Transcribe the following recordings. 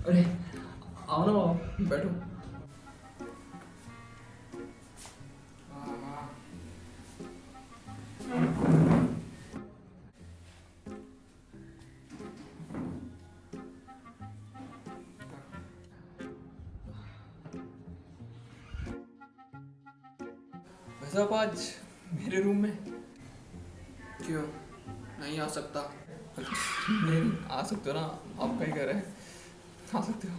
अरे आओ ना बाबा, बैठो। वैसे आप आज मेरे रूम में क्यों नहीं आ सकता? नहीं आ सकते हो ना, आपका ही घर है, आ सकते हो।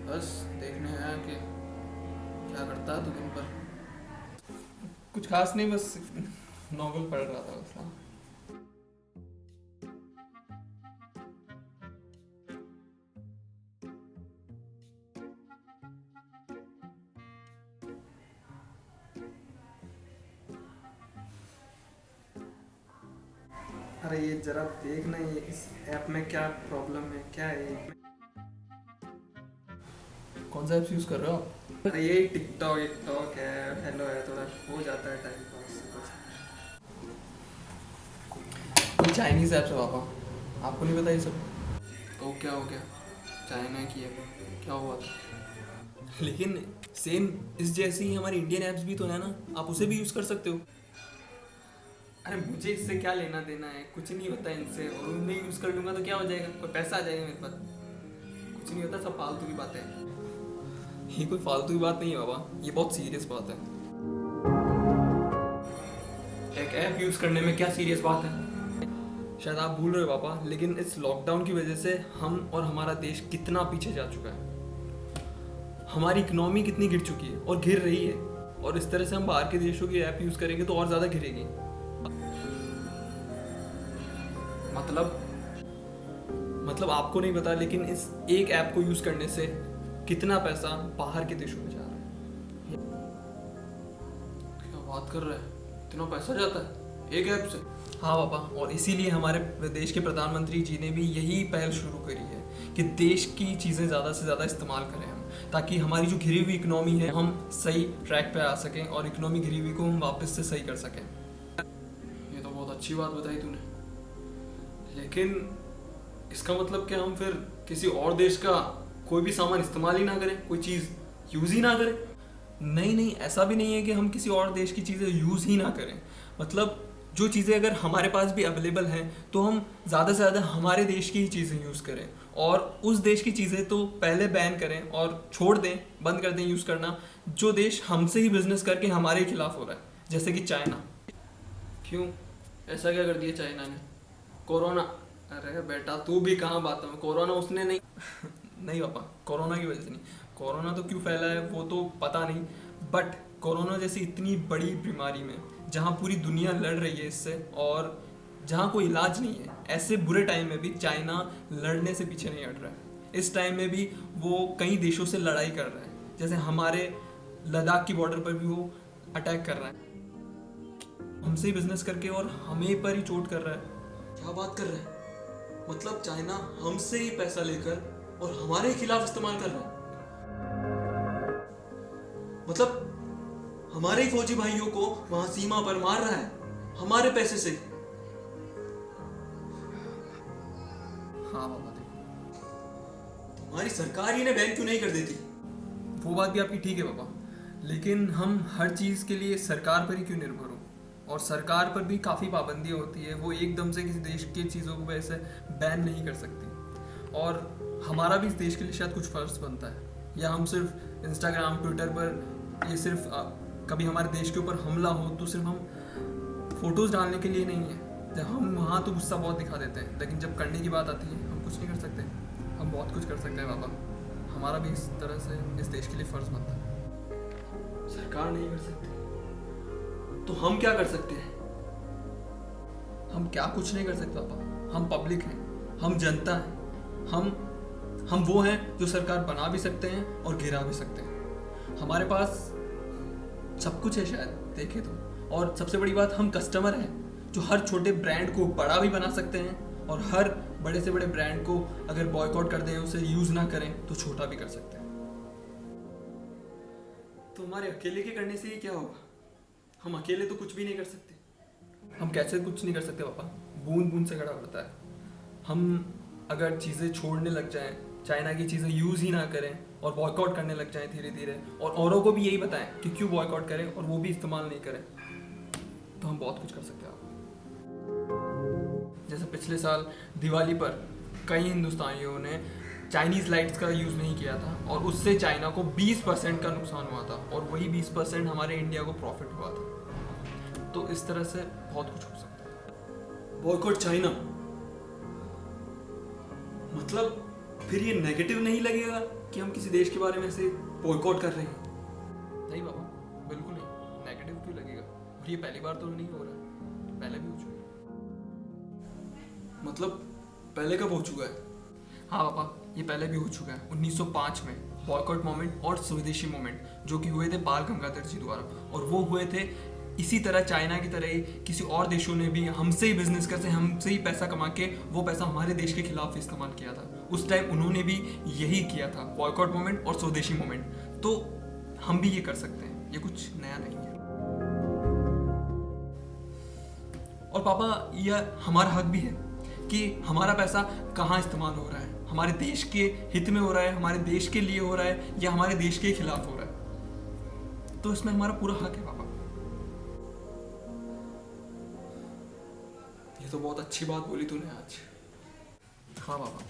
बस देखने आया कि क्या करता है तू दिन पर। कुछ खास नहीं, बस नॉवल पढ़ रहा था बस। हाँ। अरे ये जरा देख ना, ये इस ऐप में क्या प्रॉब्लम है, क्या है ये? कौन सा ऐप्स यूज़ कर रहे हो आप? अरे ये टिकटॉक टिकटॉक है, हेलो है, थोड़ा हो जाता है टाइम पास कुछ। ये चाइनीज़ ऐप्स है पापा, आपको नहीं पता ये सब? तो क्या हो गया? चाइना की है, क्या हुआ था? लेकिन सेम इस जैसी ही हमारी इंडियन ऐप्स भी तो है ना, आप उसे भी यूज़ कर सकते हो। अरे मुझे इससे क्या लेना देना है, कुछ नहीं होता इनसे। और उन्हें यूज़ कर लूँगा तो क्या हो जाएगा, कोई पैसा आ जाएगा मेरे पास? कुछ नहीं होता, सब फालतू की बातें हैं। ये कोई फालतू की बात नहीं है बाबा, ये बहुत सीरियस बात है। एक ऐप यूज़ करने में क्या सीरियस बात है? शायद आप भूल रहे हो पापा, लेकिन इस लॉकडाउन की वजह से हम और हमारा देश कितना पीछे जा चुका है। हमारी इकोनॉमी कितनी गिर चुकी है और गिर रही है, और इस तरह से हम बाहर के देशों की ऐप यूज़ करेंगे तो और ज़्यादा गिरेगी। मतलब आपको नहीं पता, लेकिन इस एक ऐप को यूज़ करने से कितना पैसा बाहर के देशों में जा रहा है। क्या बात कर रहा है, इतना पैसा जाता है एक ऐप से? हाँ पापा, और इसीलिए हमारे देश के प्रधानमंत्री जी ने भी यही पहल शुरू करी है कि देश की चीज़ें ज़्यादा से ज़्यादा इस्तेमाल करें हम, ताकि हमारी जो घिरी हुई इकोनॉमी है हम सही ट्रैक पे आ सकें और इकोनॉमी घिरी हुई को हम वापस से सही कर सकें। ये तो बहुत अच्छी बात बताई तूने, लेकिन इसका मतलब क्या हम फिर किसी और देश का कोई भी सामान इस्तेमाल ही ना करें, कोई चीज़ यूज़ ही ना करें? नहीं नहीं, ऐसा भी नहीं है कि हम किसी और देश की चीज़ें यूज़ ही ना करें। मतलब जो चीज़ें अगर हमारे पास भी अवेलेबल हैं तो हम ज़्यादा से ज़्यादा हमारे देश की ही चीज़ें यूज़ करें, और उस देश की चीज़ें तो पहले बैन करें और छोड़ दें, बंद कर दें यूज़ करना, जो देश हमसे ही बिजनेस करके हमारे खिलाफ हो रहा है, जैसे कि चाइना। क्यों, ऐसा क्या कर दिया चाइना ने? कोरोना? अरे बेटा तू भी कहाँ बातों में, कोरोना उसने नहीं। नहीं पापा, कोरोना की वजह से नहीं। कोरोना तो क्यों फैला है वो तो पता नहीं, बट कोरोना जैसी इतनी बड़ी बीमारी में जहाँ पूरी दुनिया लड़ रही है इससे, और जहाँ कोई इलाज नहीं है, ऐसे बुरे टाइम में भी चाइना लड़ने से पीछे नहीं हट रहा है। इस टाइम में भी वो कई देशों से लड़ाई कर रहा है, जैसे हमारे लद्दाख की बॉर्डर पर भी वो अटैक कर रहा है हमसे ही बिजनेस करके, और हमें पर ही चोट कर रहा है। क्या बात कर रहे हैं? मतलब चाइना हमसे ही पैसा लेकर और हमारे खिलाफ इस्तेमाल कर रहा है? मतलब हमारे ही फौजी भाइयों को वहां सीमा पर मार रहा है हमारे पैसे से? हाँ पापा देखो, हमारी सरकार ही ने बैन क्यों नहीं कर देती? वो बात भी आपकी ठीक है पापा, लेकिन हम हर चीज़ के लिए सरकार पर ही क्यों निर्भर हो, और सरकार पर भी काफ़ी पाबंदियाँ होती है, वो एकदम से किसी देश की चीज़ों को वैसे बैन नहीं कर सकती। और हमारा भी इस देश के लिए शायद कुछ फ़र्ज बनता है, या हम सिर्फ इंस्टाग्राम ट्विटर पर ये सिर्फ कभी हमारे देश के ऊपर हमला हो तो सिर्फ हम फोटोज़ डालने के लिए नहीं है। जब हम वहाँ तो गुस्सा बहुत दिखा देते हैं, लेकिन जब करने की बात आती है हम कुछ नहीं कर सकते। हम बहुत कुछ कर सकते हैं पापा, हमारा भी इस तरह से इस देश के लिए फ़र्ज बनता है। सरकार नहीं कर सकती तो हम क्या कर सकते हैं? हम क्या कुछ नहीं कर सकते पापा, हम पब्लिक हैं, हम जनता हैं, हम वो हैं जो सरकार बना भी सकते हैं और गिरा भी सकते हैं। हमारे पास सब कुछ है शायद देखे तो, और सबसे बड़ी बात, हम कस्टमर हैं जो हर छोटे ब्रांड को बड़ा भी बना सकते हैं, और हर बड़े से बड़े ब्रांड को अगर बॉयकॉट कर दें, उसे यूज़ ना करें, तो छोटा भी कर सकते हैं। तो हमारे अकेले के करने से ही क्या होगा? हम अकेले तो कुछ भी नहीं कर सकते। हम कैसे कुछ नहीं कर सकते पापा, बूंद बूंद से घड़ा भरता है। हम अगर चीज़ें छोड़ने लग जाएं, चाइना की चीज़ें यूज़ ही ना करें और बॉयकॉट करने लग जाएं धीरे धीरे, और औरों को भी यही बताएं कि क्यों बॉयकॉट करें और वो भी इस्तेमाल नहीं करें, तो हम बहुत कुछ कर सकते हैं। जैसे पिछले साल दिवाली पर कई हिंदुस्तानियों ने चाइनीज़ लाइट्स का यूज़ नहीं किया था और उससे चाइना को 20% का नुकसान हुआ था, और वही 20% हमारे इंडिया को प्रॉफिट हुआ था। तो इस तरह से बहुत कुछ हो सकता है। बॉयकॉट चाइना, मतलब फिर ये नेगेटिव नहीं लगेगा कि हम किसी देश के बारे में ऐसे बॉयकॉट कर रहे हैं? नहीं बाबा, बिल्कुल नहीं। नेगेटिव क्यों लगेगा? और ये पहली बार तो नहीं हो रहा है, पहले भी हो चुका है। मतलब पहले कब हो चुका है? हाँ पापा, ये पहले भी हो चुका है। 1905 में बॉयकॉट मूवमेंट और स्वदेशी मूवमेंट जो कि हुए थे बाल गंगाधर जी द्वारा, और वो हुए थे इसी तरह चाइना की तरह ही किसी और देशों ने भी हमसे ही बिजनेस करके हमसे ही पैसा कमा के वो पैसा हमारे देश के खिलाफ इस्तेमाल किया था। उस टाइम उन्होंने भी यही किया था, बॉयकॉट मूवमेंट और स्वदेशी मूवमेंट। तो हम भी ये कर सकते हैं, ये कुछ नया नहीं है। और पापा, यह हमारा हक भी है कि हमारा पैसा कहाँ इस्तेमाल हो रहा है, हमारे देश के हित में हो रहा है, हमारे देश के लिए हो रहा है, या हमारे देश के खिलाफ हो रहा है। तो इसमें हमारा पूरा हक है पापा। ये तो बहुत अच्छी बात बोली तूने आज। हाँ पापा,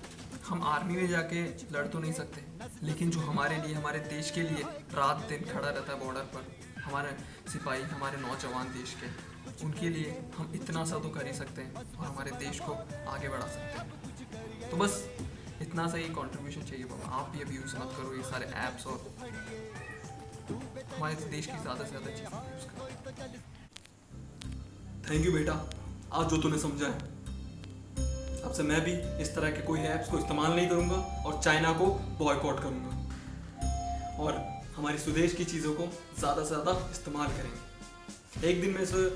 हम आर्मी में जाके लड़ तो नहीं सकते, लेकिन जो हमारे लिए, हमारे देश के लिए रात दिन खड़ा रहता है बॉर्डर पर, हमारे सिपाही, हमारे नौजवान देश के, उनके लिए हम इतना सा तो कर ही सकते हैं और हमारे देश को आगे बढ़ा सकते हैं। तो बस इतना सा ही कंट्रीब्यूशन चाहिए पापा। आप भी अभी यूज़ मत करो ये सारे ऐप्स, और हमारे देश की ज़्यादा से ज़्यादा चीज़ें यूज़ करो। थैंक यू बेटा, आज जो तूने समझा है। अब से मैं भी इस तरह के कोई ऐप्स को इस्तेमाल नहीं करूंगा और चाइना को बॉयकॉट करूंगा, और हमारी स्वदेश की चीज़ों को ज़्यादा से ज़्यादा इस्तेमाल करेंगे। एक दिन में से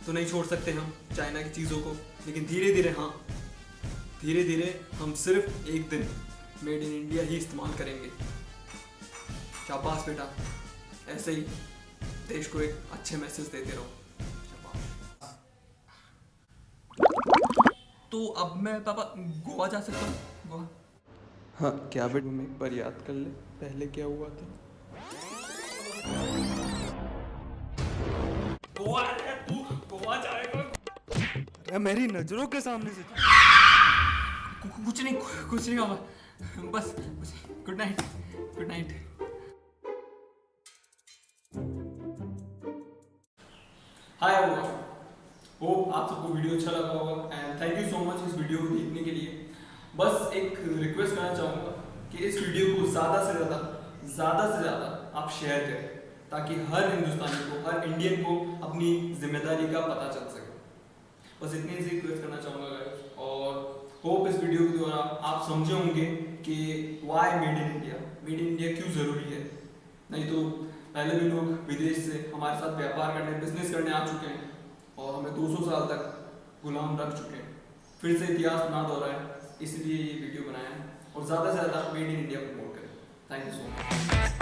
तो नहीं छोड़ सकते हम चाइना की चीज़ों को, लेकिन धीरे धीरे, हाँ धीरे धीरे हम सिर्फ एक दिन मेड इन इंडिया ही इस्तेमाल करेंगे। शाबाश बेटा, ऐसे ही देश को एक अच्छे मैसेज देते रहो। तो अब मैं पापा गोवा जा सकता हूँ? गोवा? हाँ क्या बेटा, तुम एक बार याद कर ले पहले क्या हुआ था। गोवा है, तू गोवा जाएगा? अरे मेरी नजरों के सामने से कुछ नहीं पापा, बस good night, good night. Hi everyone, hope आप सबको वीडियो अच्छा लगा होगा, and thank you so much इस वीडियो को देखने के लिए। बस एक रिक्वेस्ट करना चाहूँगा कि इस वीडियो को ज़्यादा से ज़्यादा आप शेयर करें, ताकि हर हिंदुस्तानी को, हर इंडियन को अपनी जिम्मेदारी का पता चल सके। बस इतनी सी रिक्वेस्ट करना चाहूँगा गाइस, और होप इस वीडियो के द्वारा आप समझे होंगे कि वाई मेड इन इंडिया क्यों ज़रूरी है। नहीं तो पहले भी लोग विदेश से हमारे साथ व्यापार करने, बिजनेस करने आ चुके हैं और हमें 200 साल तक गुलाम रख चुके हैं। फिर से इतिहास ना दोहराए, इसलिए ये वीडियो बनाया है, और ज़्यादा से ज़्यादा मेड इन इंडिया प्रमोट करें। Thank you so much.